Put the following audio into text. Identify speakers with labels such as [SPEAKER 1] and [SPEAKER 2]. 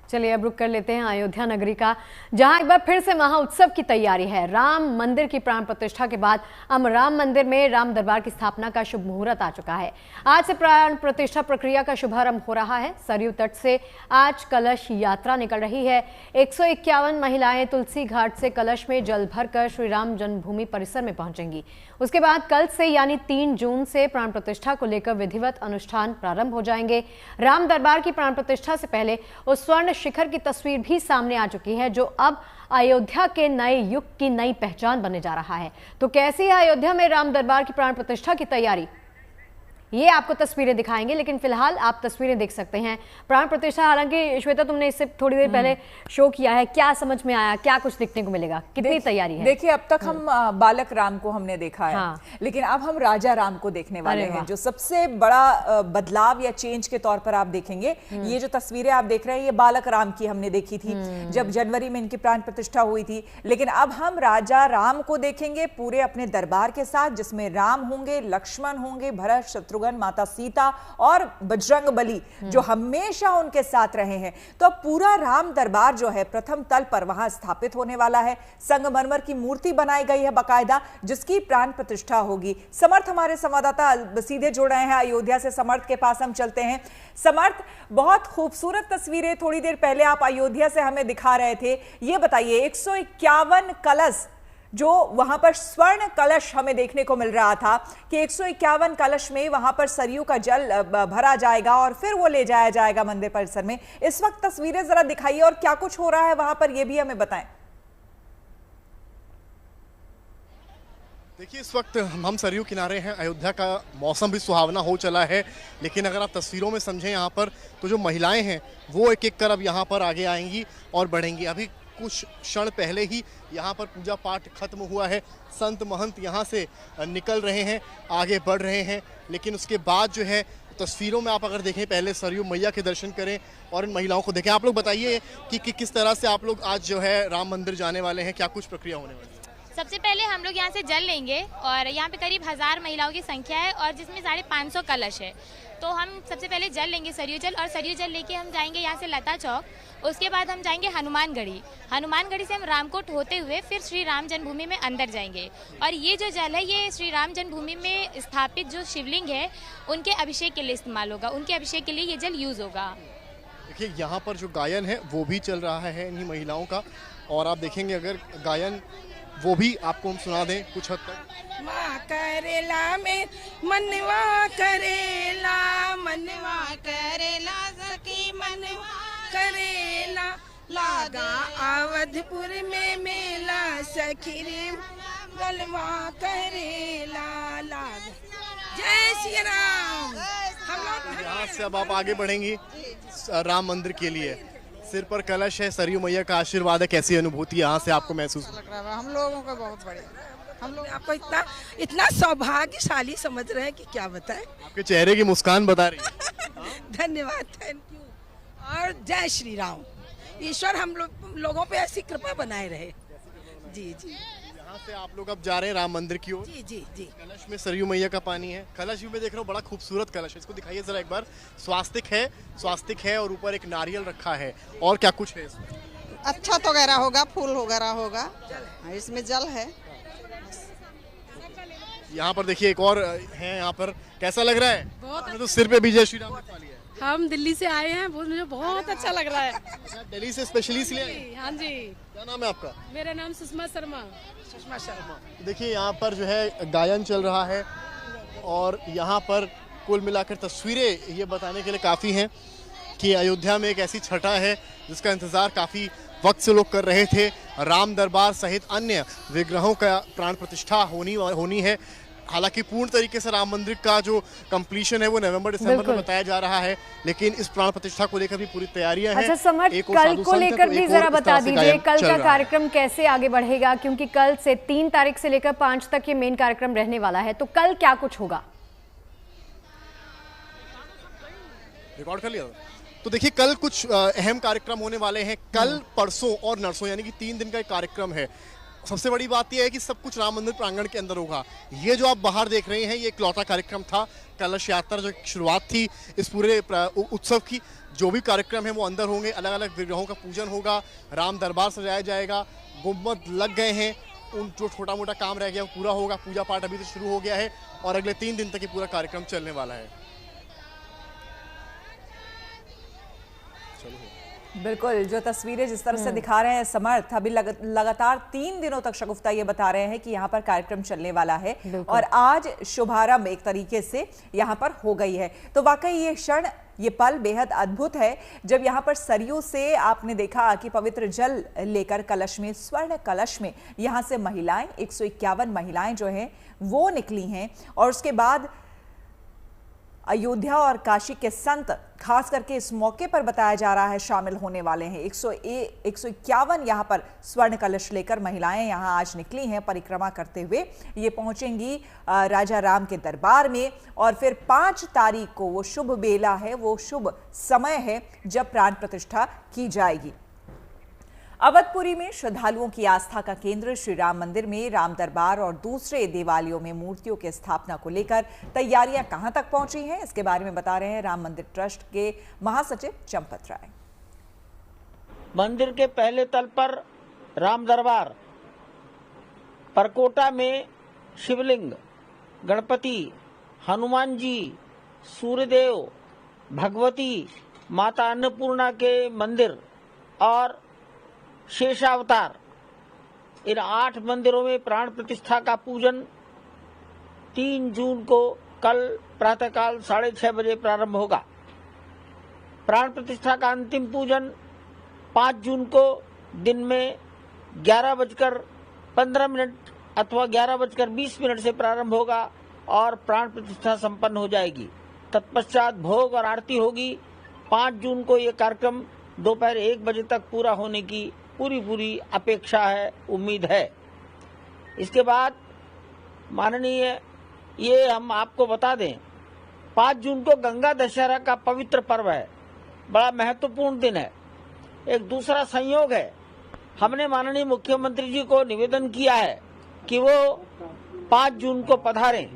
[SPEAKER 1] चलिए अब रुक कर लेते हैं अयोध्या नगरी का, जहां एक बार फिर से महाउत्सव की तैयारी है। राम मंदिर की प्राण प्रतिष्ठा के बाद अब राम मंदिर में राम दरबार की स्थापना का शुभ मुहूर्त आ चुका है। आज से प्राण प्रतिष्ठा प्रक्रिया का शुभारंभ हो रहा है। सरयू तट से आज कलश यात्रा निकल रही है। 151 महिलाएं तुलसी घाट से कलश में जल भरकर श्री राम जन्मभूमि परिसर में पहुंचेंगी। उसके बाद कल से यानी 3 जून से प्राण प्रतिष्ठा को लेकर विधिवत अनुष्ठान प्रारंभ हो जाएंगे। राम दरबार की प्राण प्रतिष्ठा से पहले उस स्वर्ण शिखर की तस्वीर भी सामने आ चुकी है, जो अब अयोध्या के नए युग की नई पहचान बनने जा रहा है। तो कैसी है अयोध्या में राम दरबार की प्राण प्रतिष्ठा की तैयारी, ये आपको तस्वीरें दिखाएंगे, लेकिन फिलहाल आप तस्वीरें देख सकते हैं प्राण प्रतिष्ठा। हालांकि श्वेता, तुमने इससे थोड़ी देर पहले शो किया है, क्या समझ में आया, क्या कुछ दिखने को मिलेगा, कितनी तैयारी है?
[SPEAKER 2] देखिए, अब तक हम बालक राम को हमने देखा है, लेकिन अब हम राजा राम को देखने वाले हैं, जो सबसे बड़ा बदलाव या चेंज के तौर पर आप देखेंगे। ये जो तस्वीरें आप देख रहे हैं, ये बालक राम की हमने देखी थी जब जनवरी में इनकी प्राण प्रतिष्ठा हुई थी, लेकिन अब हम राजा राम को देखेंगे पूरे अपने दरबार के साथ, जिसमें राम होंगे, लक्ष्मण होंगे, भरत, शत्रुघ्न, माता सीता और बजरंग बली, जो हमेशा उनके साथ रहे हैं। तो अब पूरा राम दरबार जो है प्रथम तल पर वहां स्थापित होने वाला है। संगमरमर की मूर्ति बनाई गई है बाकायदा, जिसकी प्राण प्रतिष्ठा होगी। समर्थ हमारे संवाददाता सीधे जुड़ रहे हैं अयोध्या से। समर्थ के पास हम चलते हैं। समर्थ, बहुत खूबसूरत तस्वीरें थोड़ी देर पहले आप अयोध्या से हमें दिखा रहे थे। ये बताइए, 151 कलश, जो वहां पर स्वर्ण कलश हमें देखने को मिल रहा था कि 151 कलश में वहां पर सरयू का जल भरा जाएगा और फिर वो ले जाया जाएगा मंदिर परिसर में। इस वक्त तस्वीरें जरा दिखाइए और क्या कुछ हो रहा है वहां पर, ये भी हमें बताएं।
[SPEAKER 3] देखिए, इस वक्त हम सरयू किनारे हैं। अयोध्या का मौसम भी सुहावना हो चला है, लेकिन अगर आप तस्वीरों में समझें यहाँ पर, तो जो महिलाएं हैं वो एक एक कर अब यहाँ पर आगे आएंगी और बढ़ेंगी। अभी कुछ क्षण पहले ही यहाँ पर पूजा पाठ खत्म हुआ है। संत महंत यहाँ से निकल रहे हैं, आगे बढ़ रहे हैं, लेकिन उसके बाद जो है तस्वीरों में आप अगर देखें, पहले सरयू मैया के दर्शन करें और इन महिलाओं को देखें। आप लोग बताइए कि किस तरह से आप लोग आज जो है राम मंदिर जाने वाले हैं, क्या कुछ प्रक्रिया होने वाली है?
[SPEAKER 4] सबसे पहले हम लोग यहाँ से जल लेंगे और यहाँ पे करीब 1000 महिलाओं की संख्या है और जिसमें 550 कलश है। तो हम सबसे पहले जल लेंगे सरयू जल, और सरयू जल लेके हम जाएंगे यहाँ से लता चौक। उसके बाद हम जाएंगे हनुमानगढ़ी। हनुमानगढ़ी से हम रामकोट होते हुए फिर श्री राम जन्मभूमि में अंदर जाएंगे। और ये जो जल है, ये श्री राम जन्मभूमि में स्थापित जो शिवलिंग है उनके अभिषेक के लिए इस्तेमाल होगा, उनके अभिषेक के लिए ये जल यूज होगा।
[SPEAKER 3] देखिए, यहाँ पर जो गायन है वो भी चल रहा है इन्हीं महिलाओं का, और आप देखेंगे अगर गायन वो भी आपको हम सुना दें कुछ हद तक।
[SPEAKER 5] माँ करेला में मनवा करेला, मनवा करेला सखी मनवा करेला, लागा अवधपुर में मेला सखी रे गलवा करेला लाग। जय श्री राम। हम लोग
[SPEAKER 3] यहाँ से अब आप आगे बढ़ेंगी राम मंदिर के लिए। सिर पर कलश है, सरयू मैया का आशीर्वाद है, कैसी अनुभूति यहाँ से आपको महसूस
[SPEAKER 5] लग रहा है? हम लोगों को बहुत बढ़िया, हम लोग आपको इतना सौभाग्यशाली समझ रहे हैं कि क्या बताएं।
[SPEAKER 3] आपके चेहरे की मुस्कान बता रही है।
[SPEAKER 5] धन्यवाद, थैंक यू। और जय श्री राम। ईश्वर हम लोगों पे ऐसी कृपा बनाए रहे। जी जी।
[SPEAKER 3] यहाँ से आप लोग अब जा रहे हैं राम मंदिर की ओर।
[SPEAKER 5] जी जी जी।
[SPEAKER 3] कलश में सरयू मैया का पानी है। कलश भी मैं देख रहा हूँ, बड़ा खूबसूरत कलश है, इसको दिखाइए जरा एक बार। स्वास्तिक है और ऊपर एक नारियल रखा है, और क्या कुछ है इसमें?
[SPEAKER 6] अक्षत वगैरह होगा, फूल वगैरह होगा, इसमें जल है।
[SPEAKER 3] यहाँ पर देखिए एक और है, यहाँ पर कैसा लग रहा है?
[SPEAKER 7] बहुत
[SPEAKER 3] तो सिर पे भी जय श्री राम लिखवा लिया है।
[SPEAKER 7] हम दिल्ली से आए हैं, मुझे बहुत अच्छा लग रहा है।
[SPEAKER 3] अच्छा, दिल्ली से स्पेशली इसलिए आए?
[SPEAKER 7] हाँ जी।
[SPEAKER 3] क्या नाम है आपका?
[SPEAKER 7] मेरा नाम सुषमा शर्मा।
[SPEAKER 5] सुषमा शर्मा।
[SPEAKER 3] देखिए, यहाँ पर जो है गायन चल रहा है, और यहाँ पर कुल मिलाकर तस्वीरें ये बताने के लिए काफ़ी हैं कि अयोध्या में एक ऐसी छठा है जिसका इंतज़ार काफ़ी वक्त से लोग कर रहे थे। राम दरबार सहित अन्य विग्रहों का प्राण प्रतिष्ठा होनी है। हालांकि पूर्ण तरीके से राम मंदिर का जो कंप्लीशन है वो नवंबर-दिसंबर में बताया जा रहा है, लेकिन इस प्राण प्रतिष्ठा को लेकर भी पूरी तैयारियां हैं।
[SPEAKER 1] अच्छा समर्थ, कल को लेकर भी जरा बता दीजिए, कल का कार्यक्रम कैसे आगे बढ़ेगा, क्योंकि कल से 3 तारीख से लेकर 5 तक ये मेन कार्यक्रम रहने वाला है, तो कल क्या कुछ होगा?
[SPEAKER 3] रिकॉर्ड कर लिया। तो देखिए, कल कुछ अहम कार्यक्रम होने वाले हैं। कल, परसों और नरसों, यानी कि 3 दिन का एक कार्यक्रम है। सबसे बड़ी बात यह है कि सब कुछ राम मंदिर प्रांगण के अंदर होगा। ये जो आप बाहर देख रहे हैं ये इकलौता कार्यक्रम था, कलश यात्रा जो शुरुआत थी इस पूरे उत्सव की। जो भी कार्यक्रम है वो अंदर होंगे, अलग अलग विग्रहों का पूजन होगा, राम दरबार सजाया जाएगा, गुंबद लग गए हैं, उन जो छोटा मोटा काम रह गया वो पूरा होगा। पूजा पाठ अभी तो शुरू हो गया है और अगले 3 दिन तक ये पूरा कार्यक्रम चलने वाला है।
[SPEAKER 2] बिल्कुल, जो तस्वीरें जिस तरह से दिखा रहे हैं समर्थ, अभी लगातार 3 दिनों तक शगुफ्ता ये बता रहे हैं कि यहाँ पर कार्यक्रम चलने वाला है और आज शुभारंभ एक तरीके से यहाँ पर हो गई है। तो वाकई ये क्षण, ये पल बेहद अद्भुत है जब यहाँ पर सरयू से आपने देखा कि पवित्र जल लेकर कलश में, स्वर्ण कलश में यहाँ से महिलाएं 151 महिलाएं जो हैं वो निकली हैं और उसके बाद अयोध्या और काशी के संत खास करके इस मौके पर बताया जा रहा है शामिल होने वाले हैं। 151 यहाँ पर स्वर्ण कलश लेकर महिलाएं यहाँ आज निकली हैं परिक्रमा करते हुए। ये पहुंचेंगी राजा राम के दरबार में और फिर 5 तारीख को वो शुभ बेला है, वो शुभ समय है जब प्राण प्रतिष्ठा की जाएगी। अवधपुरी में श्रद्धालुओं की आस्था का केंद्र श्री राम मंदिर में राम दरबार और दूसरे देवालयों में मूर्तियों की स्थापना को लेकर तैयारियां कहां तक पहुंची हैं, इसके बारे में बता रहे हैं राम मंदिर ट्रस्ट के महासचिव चंपत राय।
[SPEAKER 8] मंदिर के पहले तल पर राम दरबार, परकोटा में शिवलिंग, गणपति, हनुमान जी, सूर्यदेव, भगवती, माता अन्नपूर्णा के मंदिर और शेषावतार, इन 8 मंदिरों में प्राण प्रतिष्ठा का पूजन 3 जून को कल प्रातःकाल 6:30 बजे प्रारंभ होगा। प्राण प्रतिष्ठा का अंतिम पूजन 5 जून को दिन में 11:15 अथवा 11:20 से प्रारंभ होगा और प्राण प्रतिष्ठा संपन्न हो जाएगी। तत्पश्चात भोग और आरती होगी। 5 जून को ये कार्यक्रम दोपहर 1 बजे तक पूरा होने की पूरी अपेक्षा है, उम्मीद है। इसके बाद माननीय, ये हम आपको बता दें, 5 जून को गंगा दशहरा का पवित्र पर्व है, बड़ा महत्वपूर्ण दिन है। एक दूसरा संयोग है, हमने माननीय मुख्यमंत्री जी को निवेदन किया है कि वो 5 जून को पधारें